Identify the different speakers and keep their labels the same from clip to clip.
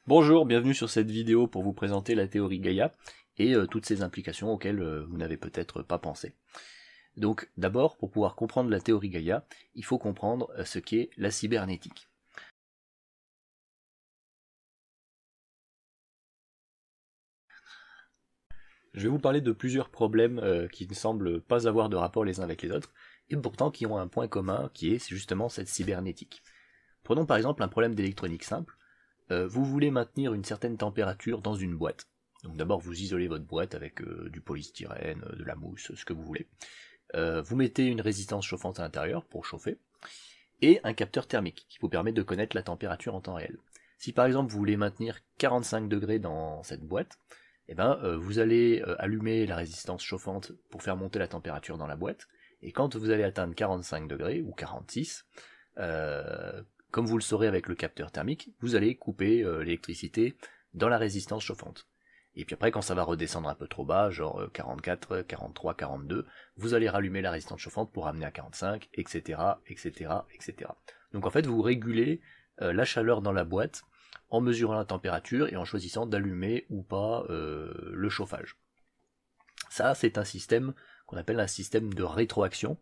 Speaker 1: Bonjour, bienvenue sur cette vidéo pour vous présenter la théorie Gaïa et toutes ses implications auxquelles vous n'avez peut-être pas pensé. Donc d'abord, pour pouvoir comprendre la théorie Gaïa, il faut comprendre ce qu'est la cybernétique. Je vais vous parler de plusieurs problèmes qui ne semblent pas avoir de rapport les uns avec les autres, et pourtant qui ont un point commun qui est justement cette cybernétique. Prenons par exemple un problème d'électronique simple. Vous voulez maintenir une certaine température dans une boîte. Donc d'abord vous isolez votre boîte avec du polystyrène, de la mousse, ce que vous voulez. Vous mettez une résistance chauffante à l'intérieur pour chauffer, et un capteur thermique qui vous permet de connaître la température en temps réel. Si par exemple vous voulez maintenir 45 degrés dans cette boîte, vous allez allumer la résistance chauffante pour faire monter la température dans la boîte, et quand vous allez atteindre 45 degrés ou 46, comme vous le saurez avec le capteur thermique, vous allez couper l'électricité dans la résistance chauffante. Et puis après, quand ça va redescendre un peu trop bas, genre 44, 43, 42, vous allez rallumer la résistance chauffante pour ramener à 45, etc., etc., etc. Donc en fait, vous régulez la chaleur dans la boîte en mesurant la température et en choisissant d'allumer ou pas le chauffage. Ça, c'est un système qu'on appelle un système de rétroaction.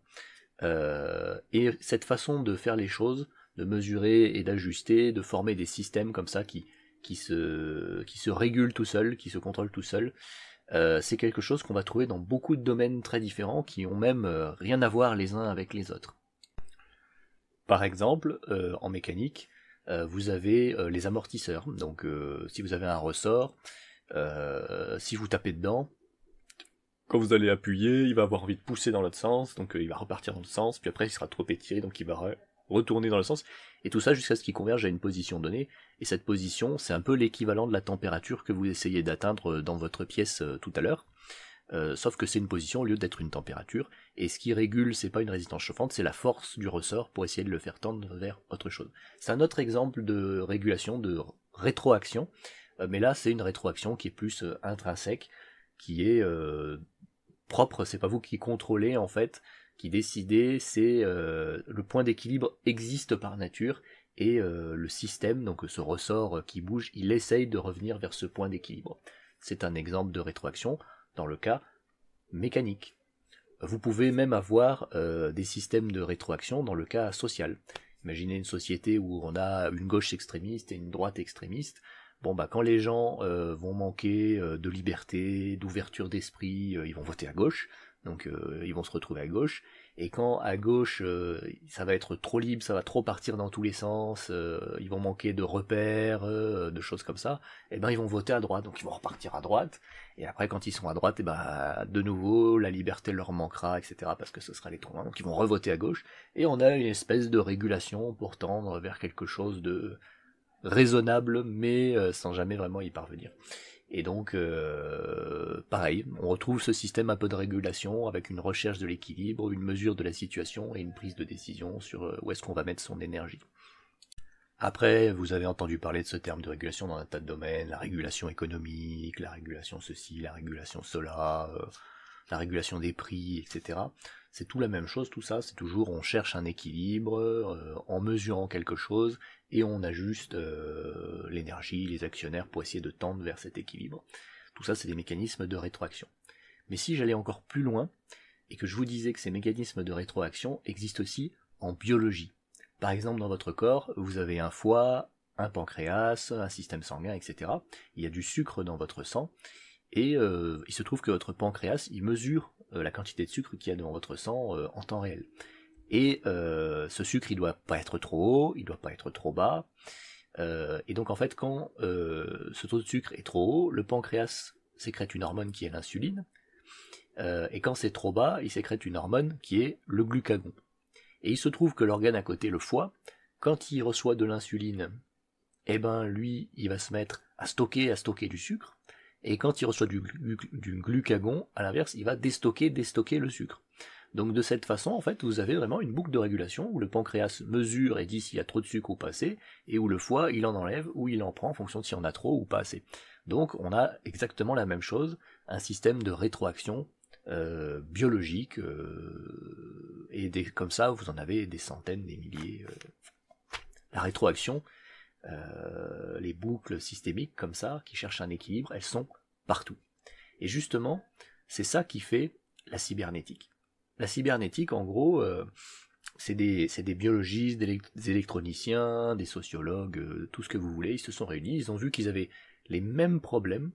Speaker 1: Et cette façon de faire les choses, de mesurer et d'ajuster, de former des systèmes comme ça qui se régulent tout seuls, qui se contrôlent tout seuls, c'est quelque chose qu'on va trouver dans beaucoup de domaines très différents qui ont même rien à voir les uns avec les autres. Par exemple, en mécanique, vous avez les amortisseurs. Donc si vous avez un ressort, si vous tapez dedans, quand vous allez appuyer, il va avoir envie de pousser dans l'autre sens, donc il va repartir dans le sens, puis après il sera trop étiré, donc il va retourner dans le sens, et tout ça jusqu'à ce qu'il converge à une position donnée, et cette position, c'est un peu l'équivalent de la température que vous essayez d'atteindre dans votre pièce tout à l'heure, sauf que c'est une position au lieu d'être une température, et ce qui régule, c'est pas une résistance chauffante, c'est la force du ressort pour essayer de le faire tendre vers autre chose. C'est un autre exemple de régulation, de rétroaction, mais là c'est une rétroaction qui est plus intrinsèque, qui est propre, c'est pas vous qui contrôlez en fait, qui décidez, c'est le point d'équilibre existe par nature et le système, donc ce ressort qui bouge, il essaye de revenir vers ce point d'équilibre. C'est un exemple de rétroaction dans le cas mécanique. Vous pouvez même avoir des systèmes de rétroaction dans le cas social. Imaginez une société où on a une gauche extrémiste et une droite extrémiste. Bon bah quand les gens vont manquer de liberté, d'ouverture d'esprit, ils vont voter à gauche, donc ils vont se retrouver à gauche, et quand à gauche ça va être trop libre, ça va trop partir dans tous les sens, ils vont manquer de repères, de choses comme ça, et ben ils vont voter à droite, donc ils vont repartir à droite, et après quand ils sont à droite, et ben de nouveau la liberté leur manquera, etc. parce que ce sera les trop loin, donc ils vont revoter à gauche, et on a une espèce de régulation pour tendre vers quelque chose de raisonnable, mais sans jamais vraiment y parvenir. Et donc, pareil, on retrouve ce système un peu de régulation avec une recherche de l'équilibre, une mesure de la situation et une prise de décision sur où est-ce qu'on va mettre son énergie. Après, vous avez entendu parler de ce terme de régulation dans un tas de domaines, la régulation économique, la régulation ceci, la régulation cela, la régulation des prix, etc. C'est tout la même chose, tout ça, c'est toujours on cherche un équilibre en mesurant quelque chose et on ajuste l'énergie, les actionnaires pour essayer de tendre vers cet équilibre. Tout ça, c'est des mécanismes de rétroaction. Mais si j'allais encore plus loin et que je vous disais que ces mécanismes de rétroaction existent aussi en biologie. Par exemple, dans votre corps, vous avez un foie, un pancréas, un système sanguin, etc. Il y a du sucre dans votre sang, et il se trouve que votre pancréas, il mesure la quantité de sucre qu'il y a dans votre sang en temps réel. Et ce sucre, il doit pas être trop haut, il doit pas être trop bas. Et donc en fait, quand ce taux de sucre est trop haut, le pancréas sécrète une hormone qui est l'insuline. Et quand c'est trop bas, il sécrète une hormone qui est le glucagon. Et il se trouve que l'organe à côté, le foie, quand il reçoit de l'insuline, eh ben lui, il va se mettre à stocker du sucre, et quand il reçoit du glucagon, à l'inverse, il va déstocker le sucre. Donc de cette façon, en fait, vous avez vraiment une boucle de régulation où le pancréas mesure et dit s'il y a trop de sucre ou pas assez, et où le foie, il en enlève ou il en prend en fonction de s'il y en a trop ou pas assez. Donc on a exactement la même chose, un système de rétroaction biologique, et comme ça, vous en avez des centaines, des milliers. La rétroaction, les boucles systémiques comme ça, qui cherchent un équilibre, elles sont partout. Et justement, c'est ça qui fait la cybernétique. La cybernétique, en gros, c'est des biologistes, des électroniciens, des sociologues, tout ce que vous voulez, ils se sont réunis, ils ont vu qu'ils avaient les mêmes problèmes,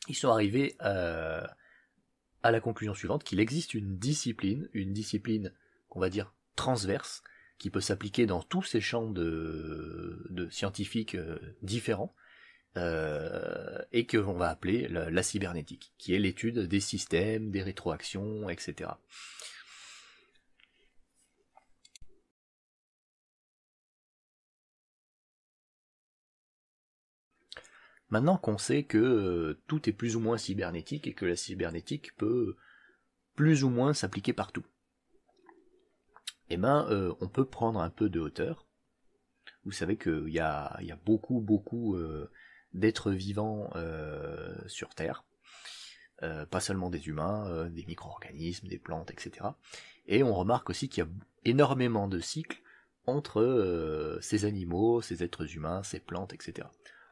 Speaker 1: ils sont arrivés à la conclusion suivante, qu'il existe une discipline qu'on va dire transverse, qui peut s'appliquer dans tous ces champs de scientifiques différents, et que l'on va appeler la cybernétique, qui est l'étude des systèmes, des rétroactions, etc. Maintenant qu'on sait que tout est plus ou moins cybernétique et que la cybernétique peut plus ou moins s'appliquer partout, eh ben, on peut prendre un peu de hauteur. Vous savez qu'il y a beaucoup d'êtres vivants sur Terre, pas seulement des humains, des micro-organismes, des plantes, etc. Et on remarque aussi qu'il y a énormément de cycles entre ces animaux, ces êtres humains, ces plantes, etc.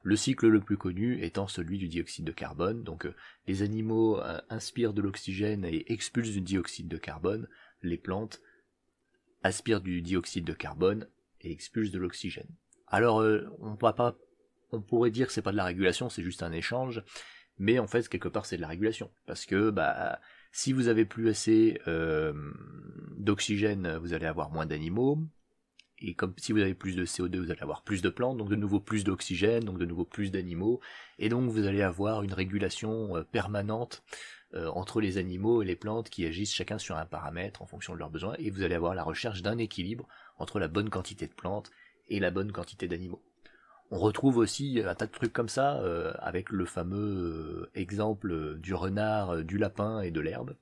Speaker 1: Le cycle le plus connu étant celui du dioxyde de carbone, donc les animaux inspirent de l'oxygène et expulsent du dioxyde de carbone, les plantes aspirent du dioxyde de carbone et expulsent de l'oxygène. Alors on pourrait dire que c'est pas de la régulation, c'est juste un échange, mais en fait quelque part c'est de la régulation, parce que si vous avez plus assez d'oxygène, vous allez avoir moins d'animaux, et comme si vous avez plus de CO2, vous allez avoir plus de plantes, donc de nouveau plus d'oxygène, donc de nouveau plus d'animaux, et donc vous allez avoir une régulation permanente entre les animaux et les plantes qui agissent chacun sur un paramètre en fonction de leurs besoins, et vous allez avoir la recherche d'un équilibre entre la bonne quantité de plantes et la bonne quantité d'animaux. On retrouve aussi un tas de trucs comme ça avec le fameux exemple du renard, du lapin et de l'herbe.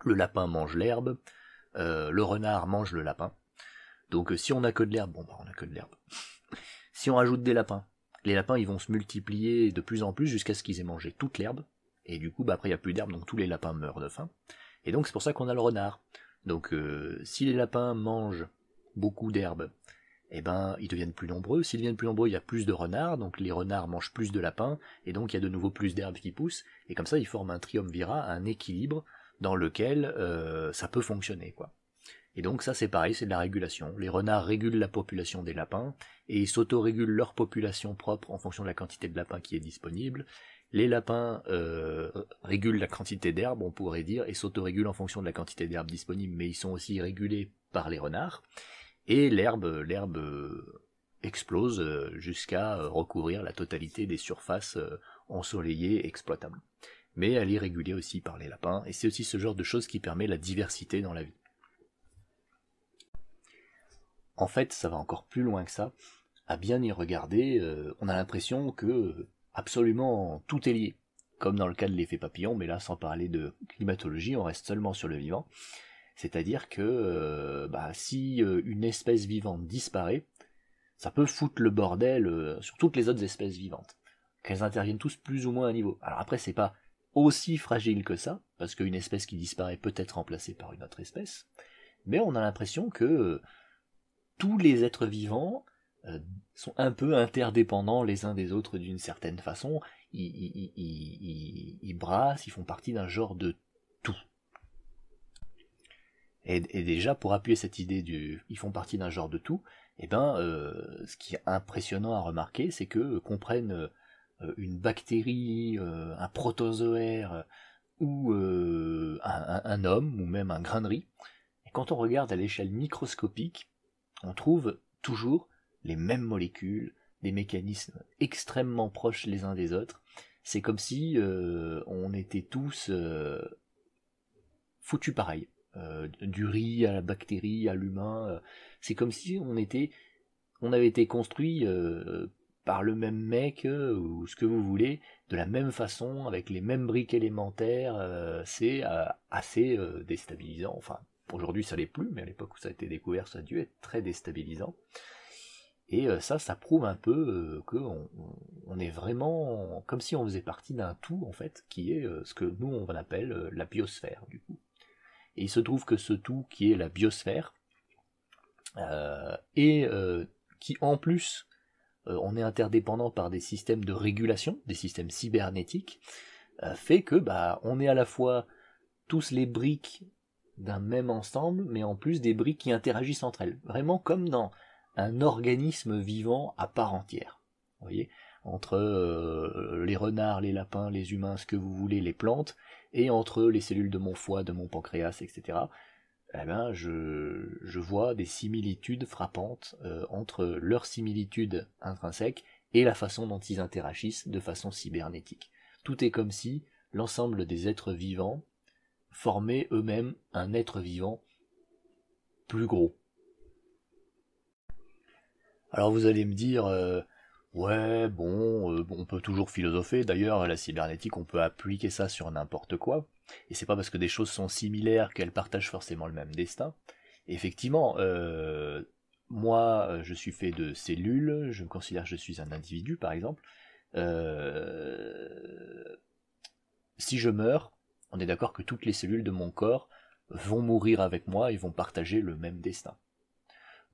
Speaker 1: Le lapin mange l'herbe, le renard mange le lapin. Donc si on n'a que de l'herbe, on n'a que de l'herbe. Si on rajoute des lapins, les lapins ils vont se multiplier de plus en plus jusqu'à ce qu'ils aient mangé toute l'herbe, et du coup après il n'y a plus d'herbe, donc tous les lapins meurent de faim. Et donc c'est pour ça qu'on a le renard. Donc si les lapins mangent beaucoup d'herbe, eh ben ils deviennent plus nombreux. S'ils deviennent plus nombreux, il y a plus de renards, donc les renards mangent plus de lapins, et donc il y a de nouveau plus d'herbes qui poussent, et comme ça ils forment un triumvirat, un équilibre dans lequel ça peut fonctionner, quoi. Et donc ça c'est pareil, c'est de la régulation. Les renards régulent la population des lapins, et ils s'autorégulent leur population propre en fonction de la quantité de lapins qui est disponible. Les lapins régulent la quantité d'herbe, on pourrait dire, et s'autorégulent en fonction de la quantité d'herbe disponible, mais ils sont aussi régulés par les renards. Et l'herbe explose jusqu'à recouvrir la totalité des surfaces ensoleillées exploitables. Mais elle est régulée aussi par les lapins, et c'est aussi ce genre de choses qui permet la diversité dans la vie. En fait, ça va encore plus loin que ça. À bien y regarder, on a l'impression que absolument tout est lié. Comme dans le cas de l'effet papillon, mais là sans parler de climatologie, on reste seulement sur le vivant. C'est-à-dire que si une espèce vivante disparaît, ça peut foutre le bordel sur toutes les autres espèces vivantes. Qu'elles interviennent tous plus ou moins à niveau. Alors après, c'est pas aussi fragile que ça, parce qu'une espèce qui disparaît peut être remplacée par une autre espèce, mais on a l'impression que tous les êtres vivants sont un peu interdépendants les uns des autres d'une certaine façon. Ils brassent, ils font partie d'un genre de tout. Et déjà, pour appuyer cette idée ils font partie d'un genre de tout, ce qui est impressionnant à remarquer, c'est que qu'on prenne une bactérie, un protozoaire, ou un homme, ou même un grain de riz, et quand on regarde à l'échelle microscopique, on trouve toujours les mêmes molécules, des mécanismes extrêmement proches les uns des autres. C'est comme si on était tous foutus pareil. Du riz à la bactérie, à l'humain. C'est comme si on avait été construit par le même mec, ou ce que vous voulez, de la même façon, avec les mêmes briques élémentaires. C'est assez déstabilisant. Enfin, aujourd'hui ça l'est plus, mais à l'époque où ça a été découvert, ça a dû être très déstabilisant. Et ça prouve un peu qu'on est vraiment comme si on faisait partie d'un tout, en fait, qui est ce que nous on appelle la biosphère, du coup. Et il se trouve que ce tout qui est la biosphère, et qui en plus on est interdépendant par des systèmes de régulation, des systèmes cybernétiques, fait que on est à la fois tous les briques d'un même ensemble, mais en plus des briques qui interagissent entre elles. Vraiment comme dans un organisme vivant à part entière. Vous voyez, entre les renards, les lapins, les humains, ce que vous voulez, les plantes, et entre les cellules de mon foie, de mon pancréas, etc. Je vois des similitudes frappantes entre leurs similitudes intrinsèques et la façon dont ils interagissent de façon cybernétique. Tout est comme si l'ensemble des êtres vivants formaient eux-mêmes un être vivant plus gros. Alors vous allez me dire, ouais, bon, on peut toujours philosopher, d'ailleurs la cybernétique on peut appliquer ça sur n'importe quoi, et c'est pas parce que des choses sont similaires qu'elles partagent forcément le même destin. Effectivement, moi je suis fait de cellules, je me considère que je suis un individu par exemple. Si je meurs, on est d'accord que toutes les cellules de mon corps vont mourir avec moi et vont partager le même destin.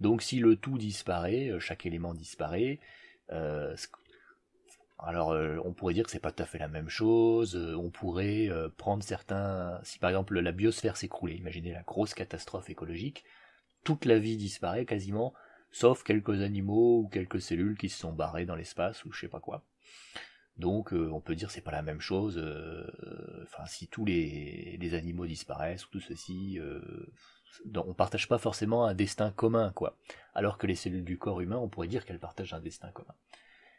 Speaker 1: Donc si le tout disparaît, chaque élément disparaît, on pourrait dire que c'est pas tout à fait la même chose, on pourrait prendre certains... Si par exemple la biosphère s'écroulait, imaginez la grosse catastrophe écologique, toute la vie disparaît quasiment, sauf quelques animaux ou quelques cellules qui se sont barrées dans l'espace ou je sais pas quoi. Donc on peut dire que c'est pas la même chose, si tous les animaux disparaissent ou tout ceci, on partage pas forcément un destin commun, quoi. Alors que les cellules du corps humain, on pourrait dire qu'elles partagent un destin commun.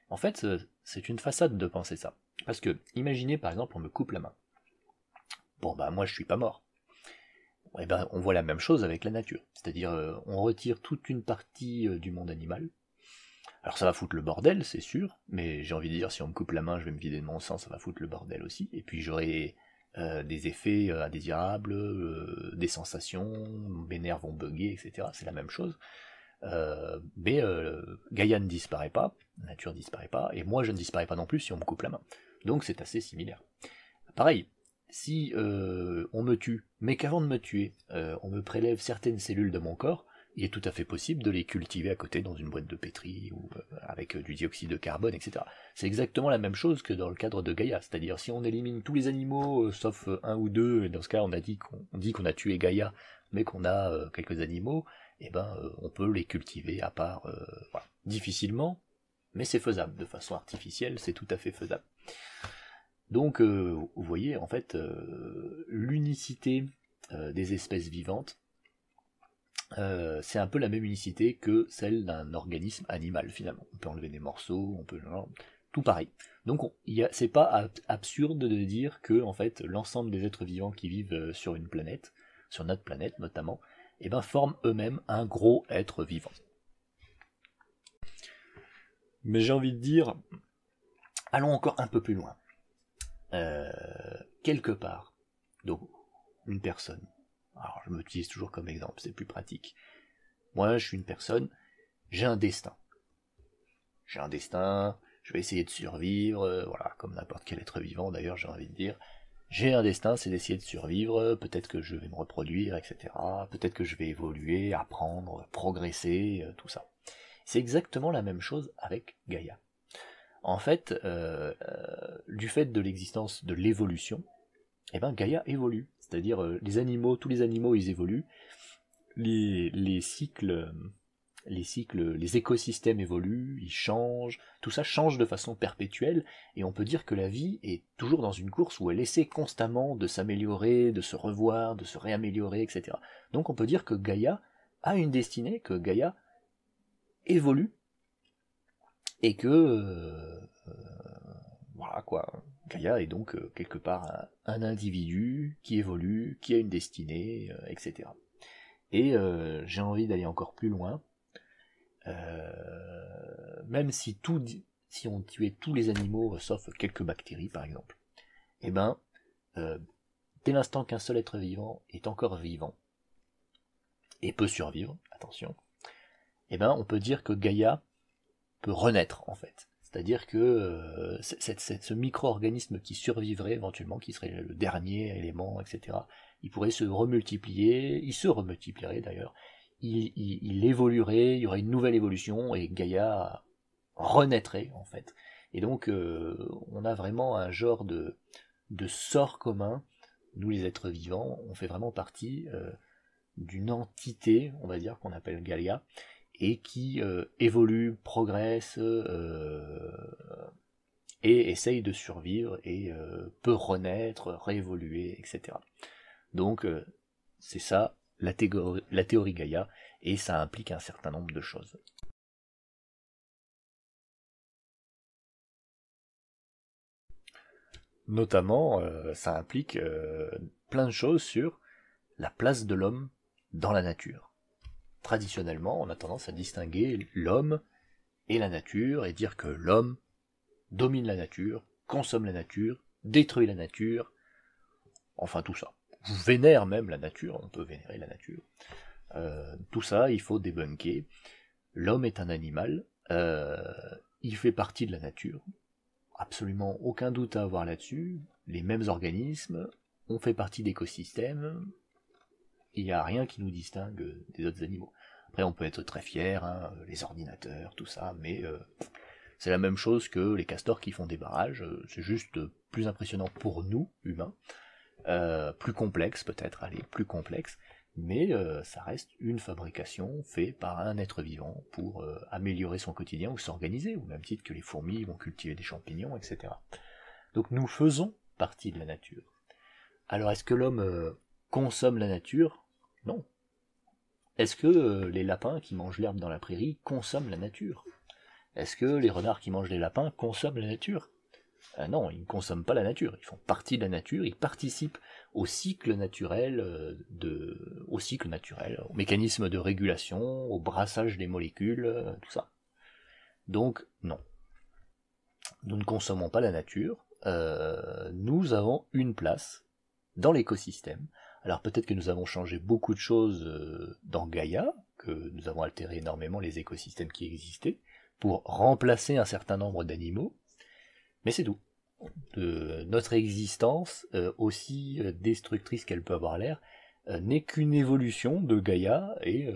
Speaker 1: En fait, c'est une façade de penser ça. Parce que, imaginez par exemple, on me coupe la main. Bon moi je suis pas mort. On voit la même chose avec la nature. C'est-à-dire, on retire toute une partie du monde animal. Alors ça va foutre le bordel, c'est sûr, mais j'ai envie de dire, si on me coupe la main, je vais me vider de mon sang, ça va foutre le bordel aussi. Et puis j'aurai des effets indésirables, des sensations, mes nerfs vont bugger, etc. C'est la même chose. Mais Gaïa ne disparaît pas, la nature ne disparaît pas, et moi je ne disparais pas non plus si on me coupe la main. Donc c'est assez similaire. Pareil, si on me tue, mais qu'avant de me tuer, on me prélève certaines cellules de mon corps, il est tout à fait possible de les cultiver à côté dans une boîte de pétri, ou avec du dioxyde de carbone, etc. C'est exactement la même chose que dans le cadre de Gaïa, c'est-à-dire si on élimine tous les animaux, sauf un ou deux, et dans ce cas on dit qu'on a tué Gaïa, mais qu'on a quelques animaux, on peut les cultiver à part, voilà. Difficilement, mais c'est faisable, de façon artificielle, c'est tout à fait faisable. Donc, vous voyez, en fait, l'unicité des espèces vivantes, c'est un peu la même unicité que celle d'un organisme animal, finalement. On peut enlever des morceaux, on peut... tout pareil. Donc, c'est pas absurde de dire que, en fait, l'ensemble des êtres vivants qui vivent sur une planète, sur notre planète notamment, forment eux-mêmes un gros être vivant. Mais j'ai envie de dire, allons encore un peu plus loin. Quelque part, donc une personne, alors je m'utilise toujours comme exemple, c'est plus pratique. Moi je suis une personne, j'ai un destin. Je vais essayer de survivre, voilà, comme n'importe quel être vivant d'ailleurs, j'ai envie de dire. J'ai un destin, c'est d'essayer de survivre, peut-être que je vais me reproduire, etc. Peut-être que je vais évoluer, apprendre, progresser, tout ça. C'est exactement la même chose avec Gaïa. En fait, du fait de l'existence de l'évolution, Gaïa évolue. C'est-à-dire, tous les animaux, ils évoluent. Les cycles, les écosystèmes évoluent, ils changent. Tout ça change de façon perpétuelle. Et on peut dire que la vie est toujours dans une course où elle essaie constamment de s'améliorer, de se revoir, de se réaméliorer, etc. Donc on peut dire que Gaïa a une destinée, que Gaïa évolue, et que voilà quoi, Gaïa est donc quelque part un individu qui évolue, qui a une destinée, etc. Et j'ai envie d'aller encore plus loin, même si on tuait tous les animaux sauf quelques bactéries par exemple, dès l'instant qu'un seul être vivant est encore vivant et peut survivre, attention, on peut dire que Gaïa peut renaître en fait. C'est-à-dire que ce micro-organisme qui survivrait éventuellement, qui serait le dernier élément, etc., il pourrait se remultiplier, il se remultiplierait d'ailleurs, il évoluerait, il y aurait une nouvelle évolution, et Gaïa renaîtrait en fait. Et donc on a vraiment un genre de sort commun. Nous les êtres vivants, on fait vraiment partie d'une entité, on va dire, qu'on appelle Gaïa, et qui évolue, progresse, et essaye de survivre, et peut renaître, réévoluer, etc. Donc c'est ça la théorie Gaïa, et ça implique un certain nombre de choses. Notamment, ça implique plein de choses sur la place de l'homme dans la nature. Traditionnellement, on a tendance à distinguer l'homme et la nature, et dire que l'homme domine la nature, consomme la nature, détruit la nature, enfin tout ça. Vénère même la nature, on peut vénérer la nature. Tout ça, il faut débunker. L'homme est un animal, il fait partie de la nature, absolument aucun doute à avoir là-dessus. Les mêmes organismes, on fait partie d'écosystèmes, il n'y a rien qui nous distingue des autres animaux. Après, on peut être très fier, hein, les ordinateurs, tout ça, mais c'est la même chose que les castors qui font des barrages, c'est juste plus impressionnant pour nous, humains, plus complexe peut-être, allez, plus complexe, mais ça reste une fabrication faite par un être vivant pour améliorer son quotidien ou s'organiser, au même titre que les fourmis vont cultiver des champignons, etc. Donc nous faisons partie de la nature. Alors est-ce que l'homme consomme la nature? Non. Est-ce que les lapins qui mangent l'herbe dans la prairie consomment la nature? Est-ce que les renards qui mangent les lapins consomment la nature? Non, ils ne consomment pas la nature, ils font partie de la nature, ils participent au cycle naturel, au mécanisme de régulation, au brassage des molécules, tout ça. Donc non, nous ne consommons pas la nature, nous avons une place dans l'écosystème. Alors peut-être que nous avons changé beaucoup de choses dans Gaïa, que nous avons altéré énormément les écosystèmes qui existaient, pour remplacer un certain nombre d'animaux, mais c'est tout. Notre existence, aussi destructrice qu'elle peut avoir l'air, n'est qu'une évolution de Gaïa, et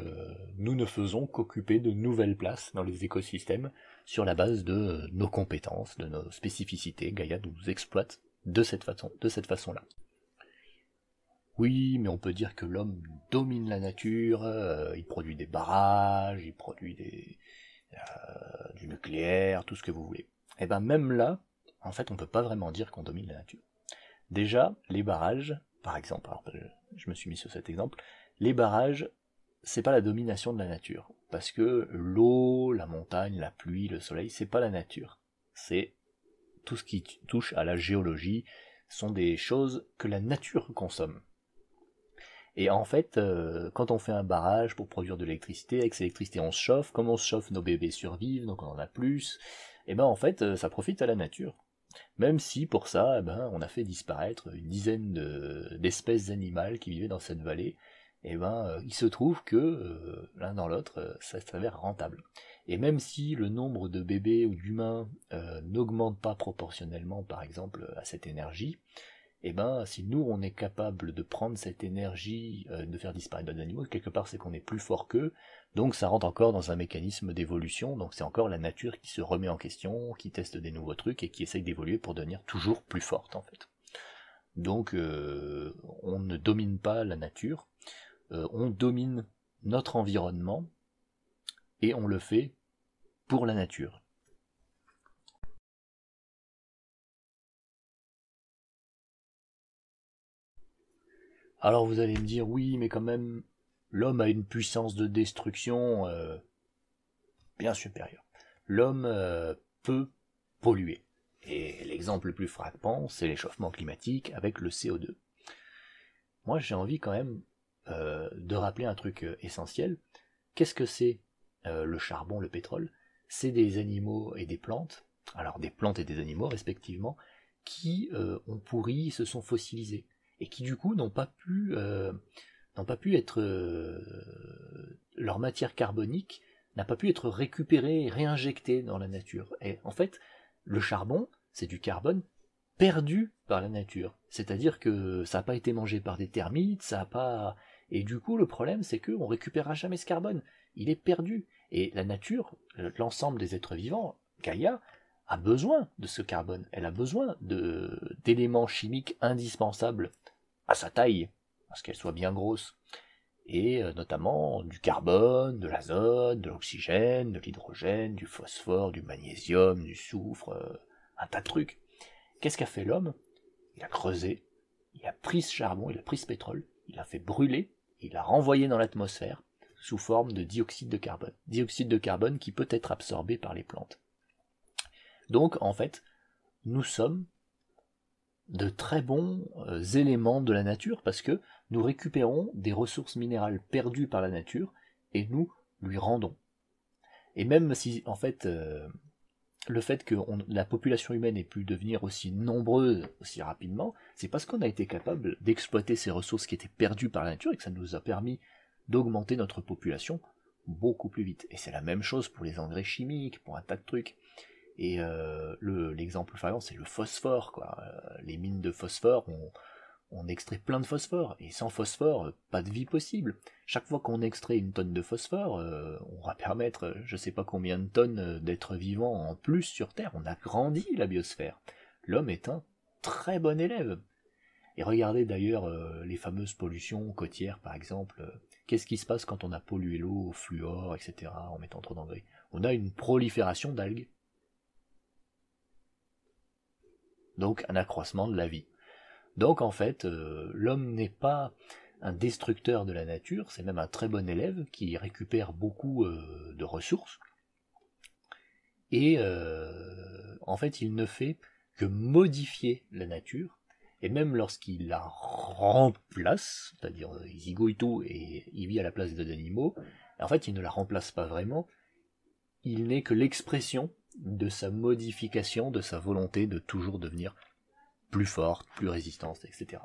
Speaker 1: nous ne faisons qu'occuper de nouvelles places dans les écosystèmes sur la base de nos compétences, de nos spécificités. Gaïa nous exploite de cette façon-là. Oui, mais on peut dire que l'homme domine la nature, il produit des barrages, il produit du nucléaire, tout ce que vous voulez. Et ben même là, en fait, on peut pas vraiment dire qu'on domine la nature. Déjà, les barrages, par exemple, alors je me suis mis sur cet exemple, les barrages, c'est pas la domination de la nature, parce que l'eau, la montagne, la pluie, le soleil, c'est pas la nature. C'est tout ce qui touche à la géologie, sont des choses que la nature consomme. Et en fait, quand on fait un barrage pour produire de l'électricité, avec cette électricité on se chauffe, comme on se chauffe, nos bébés survivent, donc on en a plus, et ben en fait, ça profite à la nature. Même si pour ça, eh ben, on a fait disparaître une dizaine d'espèces animales qui vivaient dans cette vallée, et ben il se trouve que l'un dans l'autre, ça s'avère rentable. Et même si le nombre de bébés ou d'humains n'augmente pas proportionnellement, par exemple, à cette énergie, et ben si nous on est capable de prendre cette énergie, de faire disparaître d'autres animaux, quelque part c'est qu'on est plus fort qu'eux, donc ça rentre encore dans un mécanisme d'évolution, donc c'est encore la nature qui se remet en question, qui teste des nouveaux trucs et qui essaye d'évoluer pour devenir toujours plus forte en fait. Donc on ne domine pas la nature, on domine notre environnement et on le fait pour la nature. Alors vous allez me dire, oui, mais quand même, l'homme a une puissance de destruction bien supérieure. L'homme peut polluer. Et l'exemple le plus frappant, c'est l'échauffement climatique avec le CO2. Moi, j'ai envie quand même de rappeler un truc essentiel. Qu'est-ce que c'est le charbon, le pétrole? C'est des animaux et des plantes, alors des plantes et des animaux respectivement, qui ont pourri, se sont fossilisés, et qui du coup n'ont pas pu être leur matière carbonique n'a pas pu être récupérée et réinjectée dans la nature. Et en fait, le charbon, c'est du carbone perdu par la nature. C'est-à-dire que ça n'a pas été mangé par des termites, ça n'a pas. Et du coup, le problème, c'est qu'on ne récupérera jamais ce carbone. Il est perdu. Et la nature, l'ensemble des êtres vivants, Gaïa a besoin de ce carbone, elle a besoin d'éléments chimiques indispensables à sa taille, parce qu'elle soit bien grosse, et notamment du carbone, de l'azote, de l'oxygène, de l'hydrogène, du phosphore, du magnésium, du soufre, un tas de trucs. Qu'est-ce qu'a fait l'homme? Il a creusé, il a pris ce charbon, il a pris ce pétrole, il l'a fait brûler, il l'a renvoyé dans l'atmosphère sous forme de dioxyde de carbone. Dioxyde de carbone qui peut être absorbé par les plantes. Donc en fait, nous sommes de très bons éléments de la nature parce que nous récupérons des ressources minérales perdues par la nature et nous lui rendons. Et même si en fait le fait que la population humaine ait pu devenir aussi nombreuse aussi rapidement, c'est parce qu'on a été capable d'exploiter ces ressources qui étaient perdues par la nature et que ça nous a permis d'augmenter notre population beaucoup plus vite. Et c'est la même chose pour les engrais chimiques, pour un tas de trucs. Et l'exemple flagrant, c'est le phosphore, quoi. Les mines de phosphore, on extrait plein de phosphore, et sans phosphore, pas de vie possible. Chaque fois qu'on extrait une tonne de phosphore, on va permettre, je sais pas combien de tonnes d'êtres vivants en plus sur Terre. On a grandi la biosphère. L'homme est un très bon élève. Et regardez d'ailleurs les fameuses pollutions côtières, par exemple. Qu'est-ce qui se passe quand on a pollué l'eau au fluor, etc., en mettant trop d'engrais? On a une prolifération d'algues. Donc un accroissement de la vie. Donc en fait, l'homme n'est pas un destructeur de la nature, c'est même un très bon élève qui récupère beaucoup de ressources. Et en fait, il ne fait que modifier la nature, et même lorsqu'il la remplace, c'est-à-dire il zigouille tout et il vit à la place des animaux, en fait il ne la remplace pas vraiment, il n'est que l'expression de sa modification, de sa volonté de toujours devenir plus forte, plus résistante, etc.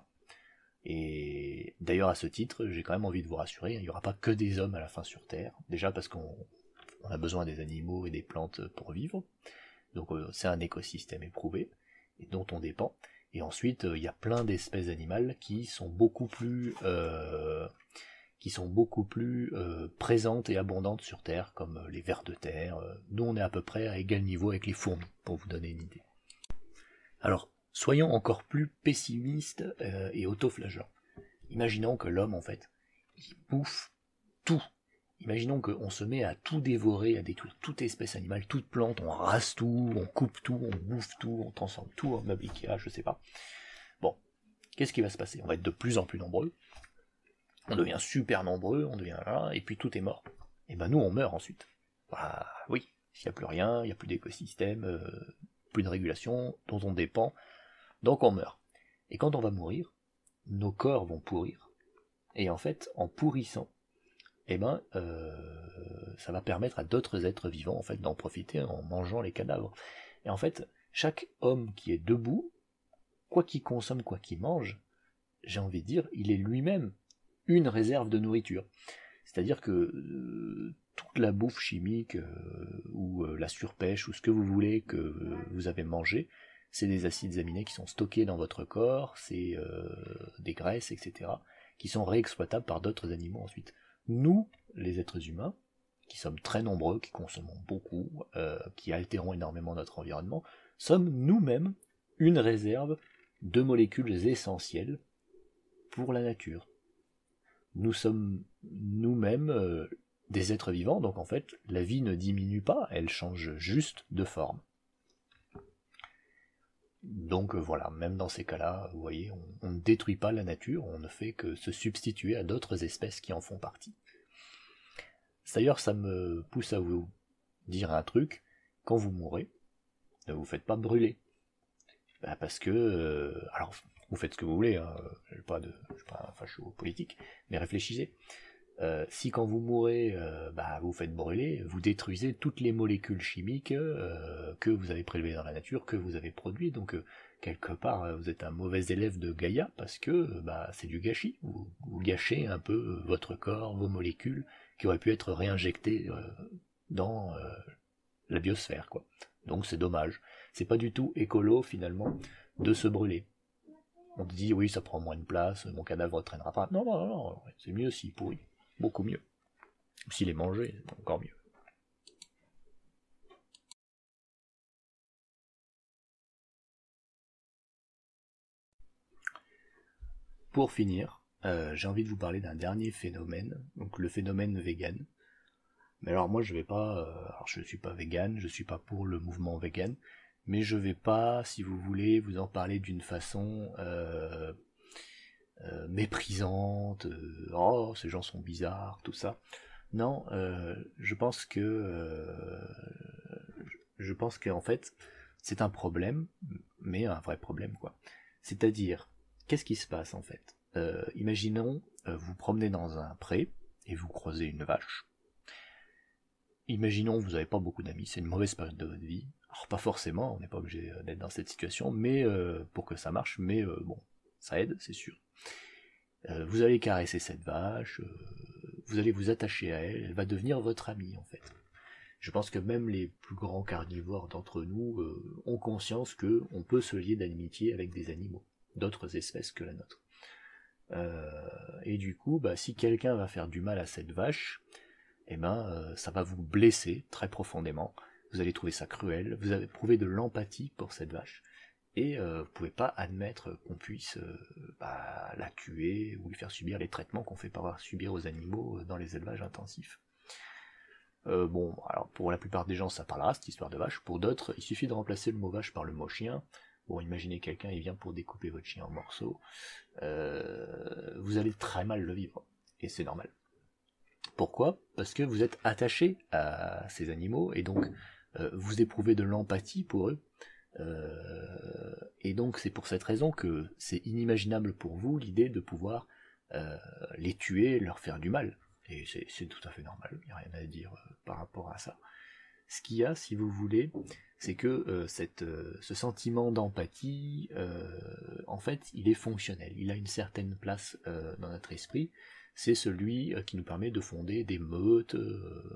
Speaker 1: Et d'ailleurs à ce titre, j'ai quand même envie de vous rassurer, il n'y aura pas que des hommes à la fin sur Terre, déjà parce qu'on a besoin des animaux et des plantes pour vivre, donc c'est un écosystème éprouvé, et dont on dépend, et ensuite il y a plein d'espèces animales qui sont beaucoup plus présentes et abondantes sur Terre, comme les vers de terre. Nous on est à peu près à égal niveau avec les fourmis, pour vous donner une idée. Alors, soyons encore plus pessimistes et autoflagellants. Imaginons que l'homme, en fait, il bouffe tout. Imaginons qu'on se met à tout dévorer, à détruire toute espèce animale, toute plante, on rase tout, on coupe tout, on bouffe tout, on transforme tout en meuble Ikea, je sais pas. Bon, qu'est-ce qui va se passer? On va être de plus en plus nombreux, on devient super nombreux, on devient là, et puis tout est mort. Et ben nous, on meurt ensuite. Bah oui, s'il n'y a plus rien, il n'y a plus d'écosystème, plus de régulation dont on dépend, donc on meurt. Et quand on va mourir, nos corps vont pourrir. Et en fait, en pourrissant, eh ben, ça va permettre à d'autres êtres vivants en fait, d'en profiter en mangeant les cadavres. Et en fait, chaque homme qui est debout, quoi qu'il consomme, quoi qu'il mange, j'ai envie de dire, il est lui-même une réserve de nourriture. C'est-à-dire que toute la bouffe chimique ou la surpêche ou ce que vous voulez que vous avez mangé, c'est des acides aminés qui sont stockés dans votre corps, c'est des graisses, etc., qui sont réexploitables par d'autres animaux ensuite. Nous, les êtres humains, qui sommes très nombreux, qui consommons beaucoup, qui altérons énormément notre environnement, sommes nous-mêmes une réserve de molécules essentielles pour la nature. Nous sommes nous-mêmes des êtres vivants, donc en fait, la vie ne diminue pas, elle change juste de forme. Donc voilà, même dans ces cas-là, vous voyez, on ne détruit pas la nature, on ne fait que se substituer à d'autres espèces qui en font partie. D'ailleurs, ça me pousse à vous dire un truc, quand vous mourrez, ne vous faites pas brûler. Bah parce que, alors, vous faites ce que vous voulez, hein, je suis pas un facho politique, mais réfléchissez. Si quand vous mourrez, vous faites brûler, vous détruisez toutes les molécules chimiques que vous avez prélevées dans la nature, que vous avez produites, donc quelque part vous êtes un mauvais élève de Gaïa parce que c'est du gâchis, vous gâchez un peu votre corps, vos molécules qui auraient pu être réinjectées dans la biosphère, quoi. Donc c'est dommage. C'est pas du tout écolo finalement de se brûler. On te dit oui, ça prend moins de place, mon cadavre ne traînera pas. Non, non, non, non, c'est mieux s'il pourrit. Beaucoup mieux. S'il est mangé, encore mieux. pour finir, j'ai envie de vous parler d'un dernier phénomène, donc le phénomène vegan. Mais alors moi je vais pas, alors je suis pas vegan, je suis pas pour le mouvement vegan, mais je vais pas, si vous voulez, vous en parler d'une façon méprisante, oh ces gens sont bizarres, tout ça. Non, je pense qu'en fait c'est un problème, mais un vrai problème quoi. C'est-à-dire, qu'est-ce qui se passe en fait? Imaginons, vous promenez dans un pré et vous croisez une vache. Imaginons vous n'avez pas beaucoup d'amis, c'est une mauvaise période de votre vie. Alors pas forcément, on n'est pas obligé d'être dans cette situation, mais pour que ça marche, mais bon, ça aide, c'est sûr. Vous allez caresser cette vache, vous allez vous attacher à elle, elle va devenir votre amie en fait. Je pense que même les plus grands carnivores d'entre nous ont conscience que on peut se lier d'amitié avec des animaux, d'autres espèces que la nôtre. Et du coup, bah, si quelqu'un va faire du mal à cette vache, eh ben, ça va vous blesser très profondément. Vous allez trouver ça cruel, vous avez prouvé de l'empathie pour cette vache, et vous pouvez pas admettre qu'on puisse la tuer ou lui faire subir les traitements qu'on fait pas subir aux animaux dans les élevages intensifs. Bon, alors pour la plupart des gens ça parlera cette histoire de vache, pour d'autres il suffit de remplacer le mot vache par le mot chien. Bon, imaginez quelqu'un il vient pour découper votre chien en morceaux, vous allez très mal le vivre, et c'est normal. Pourquoi? Parce que vous êtes attaché à ces animaux, et donc vous éprouvez de l'empathie pour eux, et donc c'est pour cette raison que c'est inimaginable pour vous l'idée de pouvoir les tuer, leur faire du mal. Et c'est tout à fait normal, il n'y a rien à dire par rapport à ça. Ce qu'il y a, si vous voulez, c'est que ce sentiment d'empathie, en fait, il est fonctionnel, il a une certaine place dans notre esprit, c'est celui qui nous permet de fonder des meutes,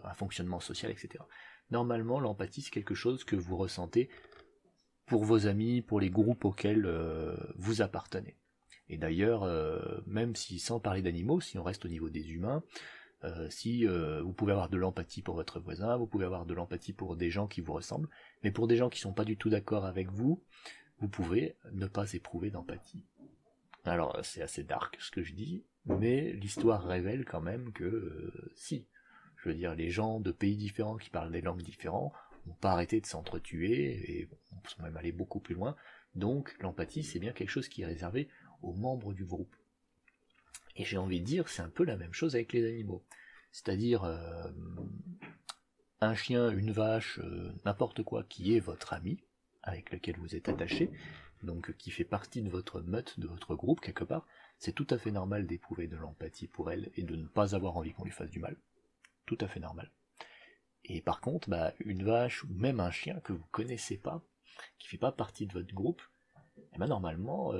Speaker 1: un fonctionnement social, etc. Normalement, l'empathie, c'est quelque chose que vous ressentez pour vos amis, pour les groupes auxquels vous appartenez. Et d'ailleurs, même si, sans parler d'animaux, si on reste au niveau des humains, si vous pouvez avoir de l'empathie pour votre voisin, vous pouvez avoir de l'empathie pour des gens qui vous ressemblent, mais pour des gens qui ne sont pas du tout d'accord avec vous, vous pouvez ne pas éprouver d'empathie. Alors c'est assez dark ce que je dis, mais l'histoire révèle quand même que si, je veux dire, les gens de pays différents qui parlent des langues différentes n'ont pas arrêté de s'entretuer, et sont même allés beaucoup plus loin, donc l'empathie c'est bien quelque chose qui est réservé aux membres du groupe. Et j'ai envie de dire, c'est un peu la même chose avec les animaux. C'est-à-dire, un chien, une vache, n'importe quoi qui est votre ami, avec lequel vous êtes attaché, donc qui fait partie de votre meute, de votre groupe quelque part, c'est tout à fait normal d'éprouver de l'empathie pour elle et de ne pas avoir envie qu'on lui fasse du mal. Tout à fait normal. Et par contre, une vache ou même un chien que vous connaissez pas, qui fait pas partie de votre groupe, eh ben normalement,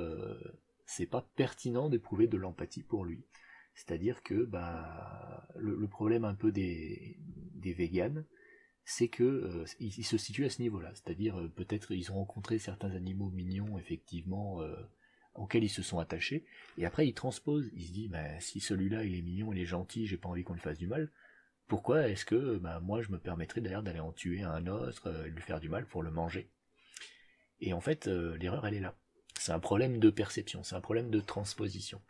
Speaker 1: c'est pas pertinent d'éprouver de l'empathie pour lui. C'est-à-dire que le problème un peu des véganes, c'est que ils se situent à ce niveau-là. C'est-à-dire peut-être ils ont rencontré certains animaux mignons, effectivement, auxquels ils se sont attachés, et après ils transposent, ils se disent si celui-là il est mignon, il est gentil, j'ai pas envie qu'on lui fasse du mal, pourquoi est-ce que moi je me permettrais d'ailleurs d'aller en tuer un autre, lui faire du mal pour le manger? Et en fait, l'erreur elle est là. C'est un problème de perception, c'est un problème de transposition.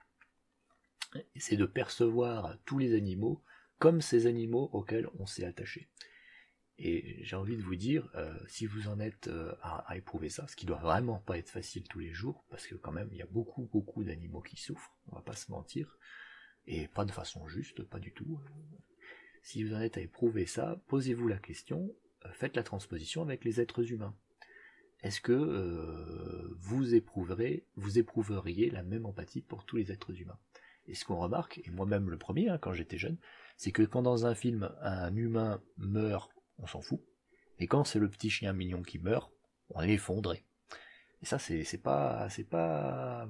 Speaker 1: C'est de percevoir tous les animaux comme ces animaux auxquels on s'est attaché. Et j'ai envie de vous dire, si vous en êtes à éprouver ça, ce qui doit vraiment pas être facile tous les jours, parce que quand même il y a beaucoup d'animaux qui souffrent, on va pas se mentir, et pas de façon juste, pas du tout. Si vous en êtes à éprouver ça, posez-vous la question, faites la transposition avec les êtres humains. Est-ce que vous éprouveriez la même empathie pour tous les êtres humains? Et ce qu'on remarque, et moi-même le premier, quand j'étais jeune, c'est que quand dans un film, un humain meurt, on s'en fout, et quand c'est le petit chien mignon qui meurt, on est effondré. Et ça, c'est pas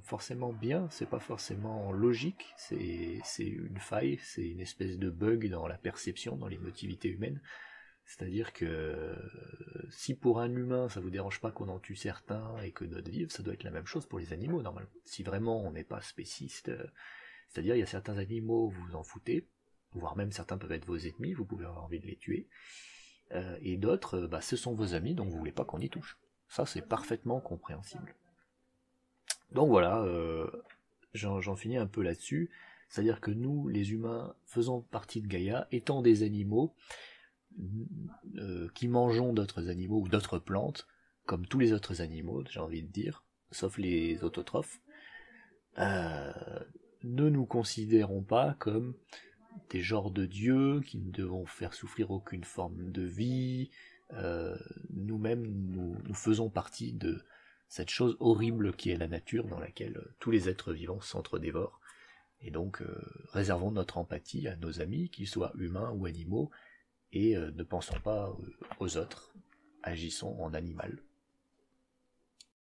Speaker 1: forcément bien, c'est pas forcément logique, c'est une faille, c'est une espèce de bug dans la perception, dans l'émotivité humaine. C'est-à-dire que si pour un humain ça vous dérange pas qu'on en tue certains et que d'autres vivent, ça doit être la même chose pour les animaux normalement. Si vraiment on n'est pas spéciste, c'est-à-dire il y a certains animaux vous vous en foutez, voire même certains peuvent être vos ennemis, vous pouvez avoir envie de les tuer, et d'autres, ce sont vos amis donc vous voulez pas qu'on y touche. Ça c'est parfaitement compréhensible. Donc voilà, j'en finis un peu là-dessus, c'est-à-dire que nous, les humains, faisant partie de Gaïa, étant des animaux, qui mangeons d'autres animaux ou d'autres plantes, comme tous les autres animaux, j'ai envie de dire, sauf les autotrophes, euh, ne nous considérons pas comme des genres de dieux qui ne devons faire souffrir aucune forme de vie. Nous-mêmes, nous faisons partie de cette chose horrible qui est la nature, dans laquelle tous les êtres vivants s'entre-dévorent. Et donc, réservons notre empathie à nos amis, qu'ils soient humains ou animaux, et ne pensons pas aux autres, agissons en animal.